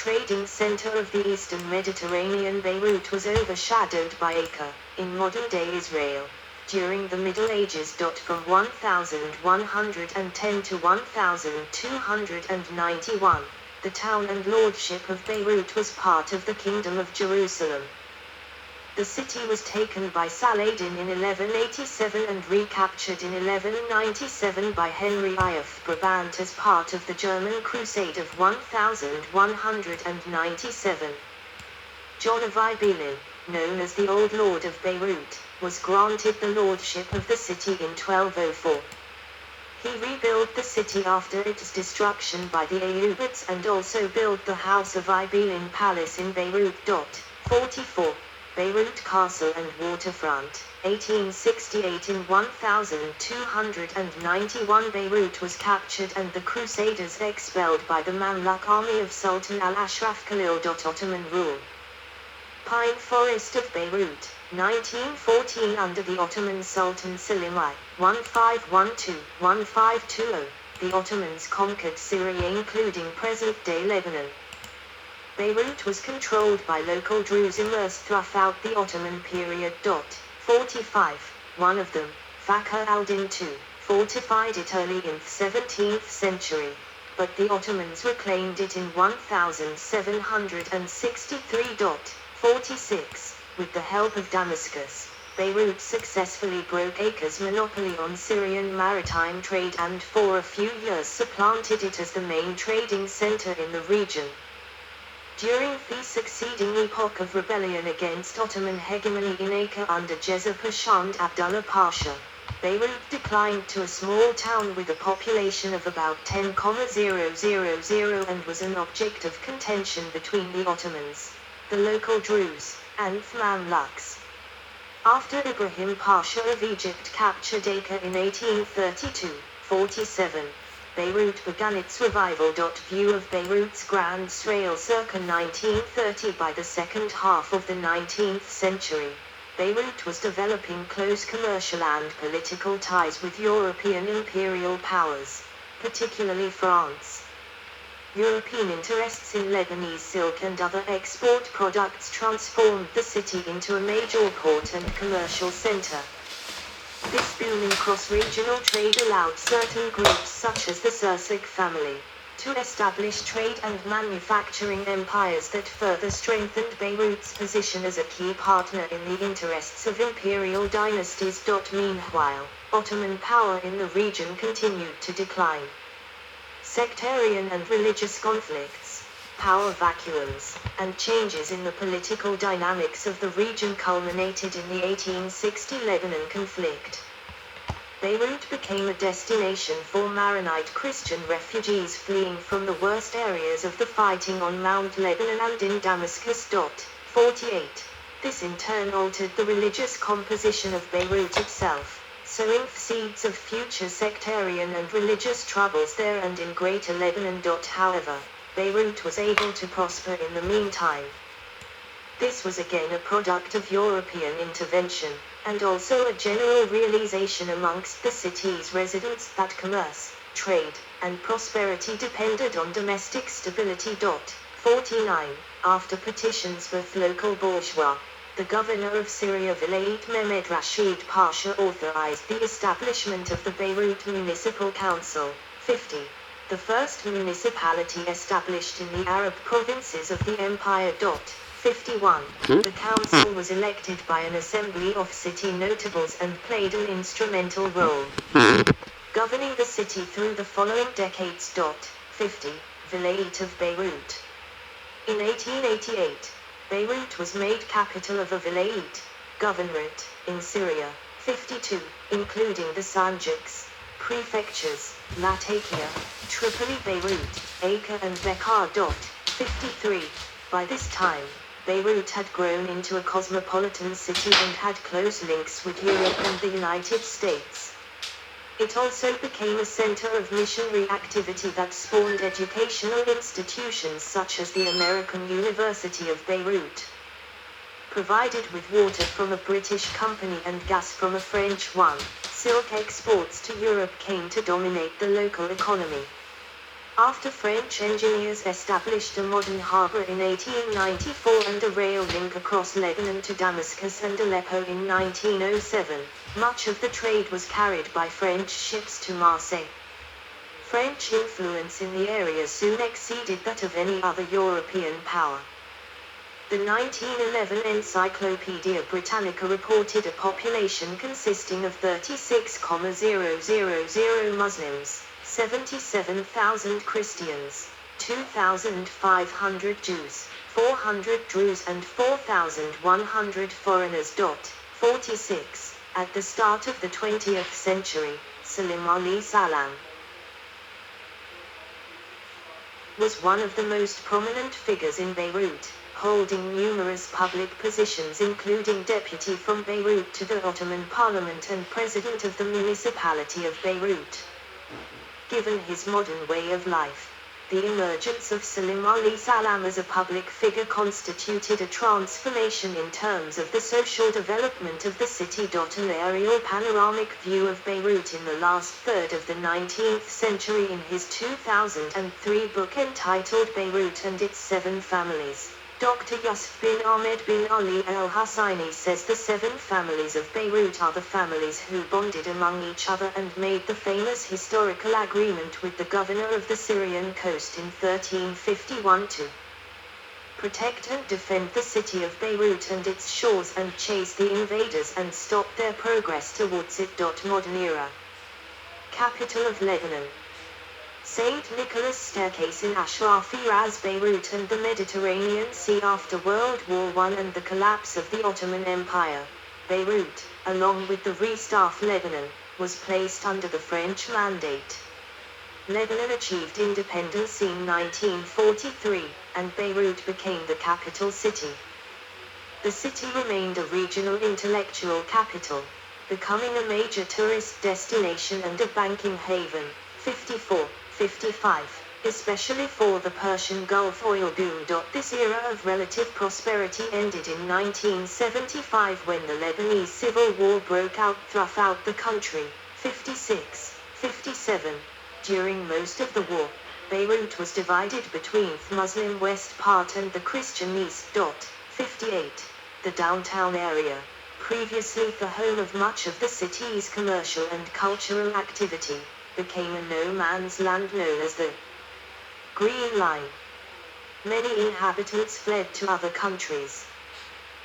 trading center of the eastern Mediterranean, Beirut was overshadowed by Acre, in modern-day Israel, during the Middle Ages. From 1110 to 1291, the town and lordship of Beirut was part of the Kingdom of Jerusalem. The city was taken by Saladin in 1187 and recaptured in 1197 by Henry I of Brabant as part of the German Crusade of 1197. John of Ibelin, known as the Old Lord of Beirut, was granted the lordship of the city in 1204. He rebuilt the city after its destruction by the Ayyubids and also built the House of Ibelin Palace in Beirut. 44. Beirut Castle and Waterfront, 1868. In 1291 Beirut was captured and the Crusaders expelled by the Mamluk army of Sultan al-Ashraf Khalil. Ottoman rule. Pine Forest of Beirut, 1914. Under the Ottoman Sultan Selim I, 1512-1520, the Ottomans conquered Syria including present-day Lebanon. Beirut was controlled by local Druze immersed throughout the Ottoman period. 45. One of them, Fakhr al-Din II, fortified it early in the 17th century, but the Ottomans reclaimed it in 1763. 46. With the help of Damascus, Beirut successfully broke Acre's monopoly on Syrian maritime trade and for a few years supplanted it as the main trading center in the region. During the succeeding epoch of rebellion against Ottoman hegemony in Acre under Jezza Pasha and Abdullah Pasha, Beirut declined to a small town with a population of about 10,000 and was an object of contention between the Ottomans, the local Druze, and Mamluks. After Ibrahim Pasha of Egypt captured Acre in 1832-47, Beirut began its revival. View of Beirut's Grand Srail circa 1930. By the second half of the 19th century, Beirut was developing close commercial and political ties with European imperial powers, particularly France. European interests in Lebanese silk and other export products transformed the city into a major port and commercial center. This booming cross-regional trade allowed certain groups such as the Sursik family to establish trade and manufacturing empires that further strengthened Beirut's position as a key partner in the interests of imperial dynasties. Meanwhile, Ottoman power in the region continued to decline. Sectarian and religious conflicts, power vacuums, and changes in the political dynamics of the region culminated in the 1860 Lebanon conflict. Beirut became a destination for Maronite Christian refugees fleeing from the worst areas of the fighting on Mount Lebanon and in Damascus. 48. This in turn altered the religious composition of Beirut itself, sowing seeds of future sectarian and religious troubles there and in Greater Lebanon. However, Beirut was able to prosper in the meantime. This was again a product of European intervention, and also a general realization amongst the city's residents that commerce, trade, and prosperity depended on domestic stability. 49. After petitions with local bourgeois, the governor of Syria Vilayet Mehmed Rashid Pasha authorized the establishment of the Beirut Municipal Council. 50. The first municipality established in the Arab provinces of the empire. 51. The council was elected by an assembly of city notables and played an instrumental role governing the city through the following decades. 50. Vilayet of Beirut. In 1888, Beirut was made capital of a vilayet, governorate, in Syria. 52. Including the Sanjaks, prefectures, Latakia, Tripoli, Beirut, Acre and Bekaa. 53. By this time, Beirut had grown into a cosmopolitan city and had close links with Europe and the United States. It also became a center of missionary activity that spawned educational institutions such as the American University of Beirut. Provided with water from a British company and gas from a French one, silk exports to Europe came to dominate the local economy. After French engineers established a modern harbor in 1894 and a rail link across Lebanon to Damascus and Aleppo in 1907, much of the trade was carried by French ships to Marseille. French influence in the area soon exceeded that of any other European power. The 1911 Encyclopaedia Britannica reported a population consisting of 36,000 Muslims, 77,000 Christians, 2,500 Jews, 400 Druze and 4,100 foreigners. 46. At the start of the 20th century, Salim Ali Salam was one of the most prominent figures in Beirut, holding numerous public positions including deputy from Beirut to the Ottoman Parliament and president of the municipality of Beirut. Given his modern way of life, the emergence of Salim Ali Salam as a public figure constituted a transformation in terms of the social development of the city. An aerial panoramic view of Beirut in the last third of the 19th century in his 2003 book entitled Beirut and Its Seven Families. Dr. Yusuf bin Ahmed bin Ali al-Husseini says the seven families of Beirut are the families who bonded among each other and made the famous historical agreement with the governor of the Syrian coast in 1351 to protect and defend the city of Beirut and its shores and chase the invaders and stop their progress towards it. Modern era. Capital of Lebanon. St. Nicholas Staircase in Ashrafi Raz, Beirut and the Mediterranean Sea. After World War I and the collapse of the Ottoman Empire, Beirut, along with the restart Lebanon, was placed under the French mandate. Lebanon achieved independence in 1943, and Beirut became the capital city. The city remained a regional intellectual capital, becoming a major tourist destination and a banking haven. 55, especially for the Persian Gulf oil boom. This era of relative prosperity ended in 1975 when the Lebanese civil war broke out throughout the country. 57. During most of the war, Beirut was divided between the Muslim west part and the Christian east. 58. The downtown area, previously the home of much of the city's commercial and cultural activity, became a no-man's land known as the Green Line. Many inhabitants fled to other countries.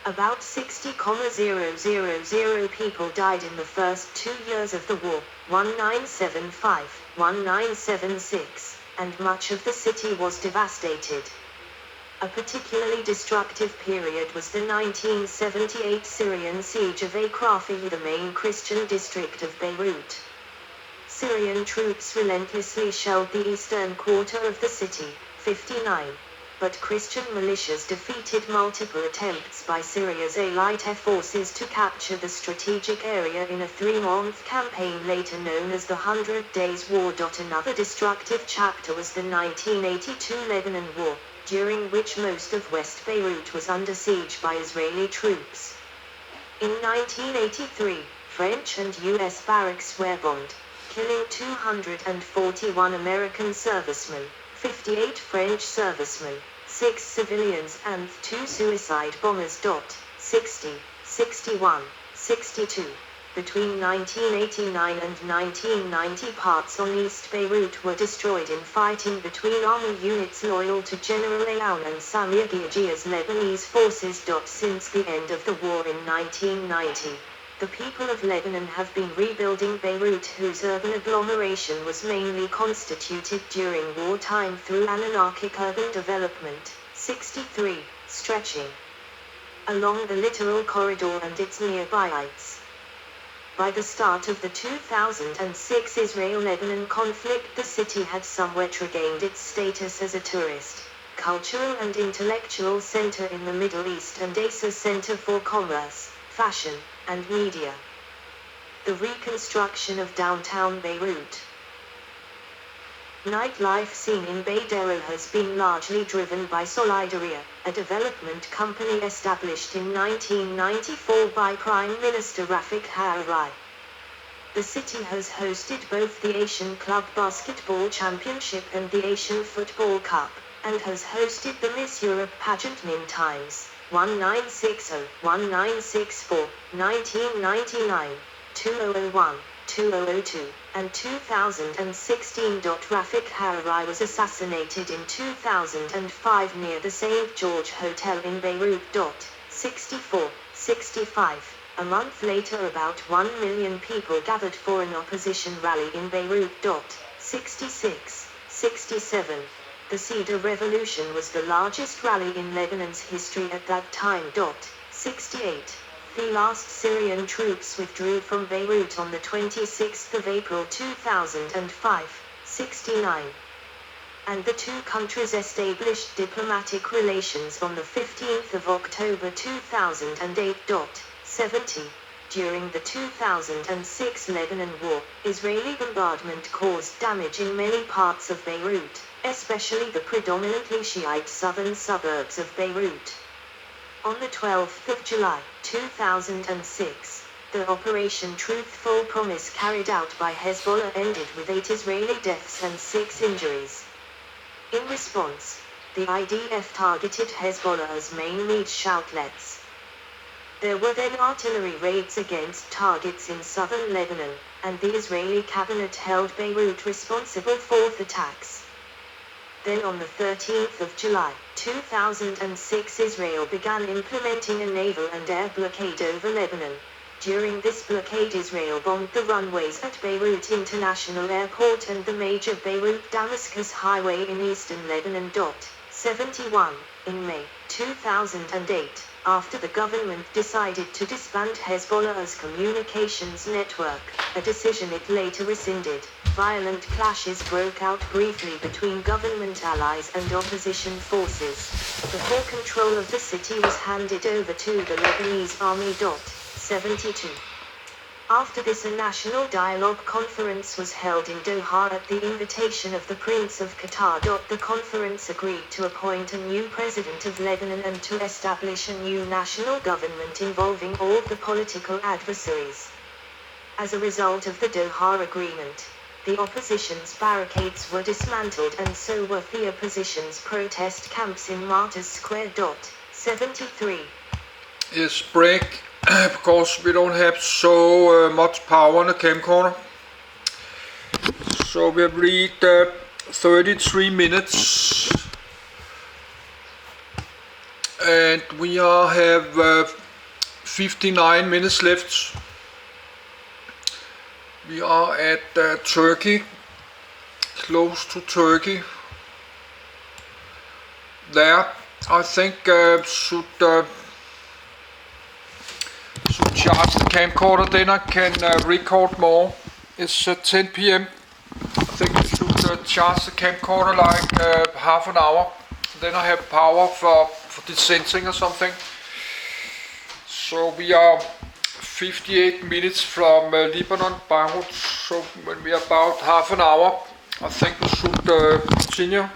About 60,000 people died in the first 2 years of the war, 1975-1976, and much of the city was devastated. A particularly destructive period was the 1978 Syrian siege of Akrafi, the main Christian district of Beirut. Syrian troops relentlessly shelled the eastern quarter of the city. 59. But Christian militias defeated multiple attempts by Syria's allied forces to capture the strategic area in a 3-month campaign later known as the 100 Days War. Another destructive chapter was the 1982 Lebanon War, during which most of West Beirut was under siege by Israeli troops. In 1983, French and U.S. barracks were bombed, killing 241 American servicemen, 58 French servicemen, 6 civilians and 2 suicide bombers. 60, 61, 62. Between 1989 and 1990 parts on East Beirut were destroyed in fighting between army units loyal to General Aoun and Sami Agiagia's Lebanese forces. Since the end of the war in 1990, the people of Lebanon have been rebuilding Beirut, whose urban agglomeration was mainly constituted during wartime through an anarchic urban development. 63. Stretching along the littoral corridor and its nearby heights. By the start of the 2006 Israel-Lebanon conflict, the city had somewhat regained its status as a tourist, cultural and intellectual center in the Middle East and as a center for commerce, fashion, and media. The reconstruction of downtown Beirut. Nightlife scene in Bagdad has been largely driven by Solidaria, a development company established in 1994 by Prime Minister Rafik Hariri. The city has hosted both the Asian Club Basketball Championship and the Asian Football Cup, and has hosted the Miss Europe pageant 9 times: 1960, 1964, 1999, 2001, 2002, and 2016. Rafik Hariri was assassinated in 2005 near the St. George Hotel in Beirut. 64, 65. A month later, about 1 million people gathered for an opposition rally in Beirut. 66, 67. The Cedar Revolution was the largest rally in Lebanon's history at that time. 68. The last Syrian troops withdrew from Beirut on the 26th of April 2005. 69. And the two countries established diplomatic relations on the 15th of October 2008. 70. During the 2006 Lebanon War, Israeli bombardment caused damage in many parts of Beirut, especially the predominantly Shiite southern suburbs of Beirut. On the 12th of July, 2006, the Operation Truthful Promise carried out by Hezbollah ended with 8 Israeli deaths and 6 injuries. In response, the IDF targeted Hezbollah's main meat outlets. There were then artillery raids against targets in southern Lebanon, and the Israeli cabinet held Beirut responsible for the attacks. Then on the 13th of July, 2006, Israel began implementing a naval and air blockade over Lebanon. During this blockade, Israel bombed the runways at Beirut International Airport and the major Beirut-Damascus highway in eastern Lebanon. 71. In May 2008, after the government decided to disband Hezbollah's communications network, a decision it later rescinded, violent clashes broke out briefly between government allies and opposition forces, before control of the city was handed over to the Lebanese army. 72. After this, a national dialogue conference was held in Doha at the invitation of the Prince of Qatar. The conference agreed to appoint a new president of Lebanon and to establish a new national government involving all the political adversaries. As a result of the Doha agreement, the opposition's barricades were dismantled, and so were the opposition's protest camps in Martyrs Square. 73. Yes, break. Because we don't have so much power on the camcorder, so we have reached 33 minutes, and we have 59 minutes left. We are at Turkey, close to Turkey. There, I think should charge the camcorder, then I can record more. It's 10 p.m. I think I should charge the camcorder like half an hour. Then I have power for descending or something. So we are 58 minutes from Lebanon, Beirut. So when we are about half an hour, I think we should continue.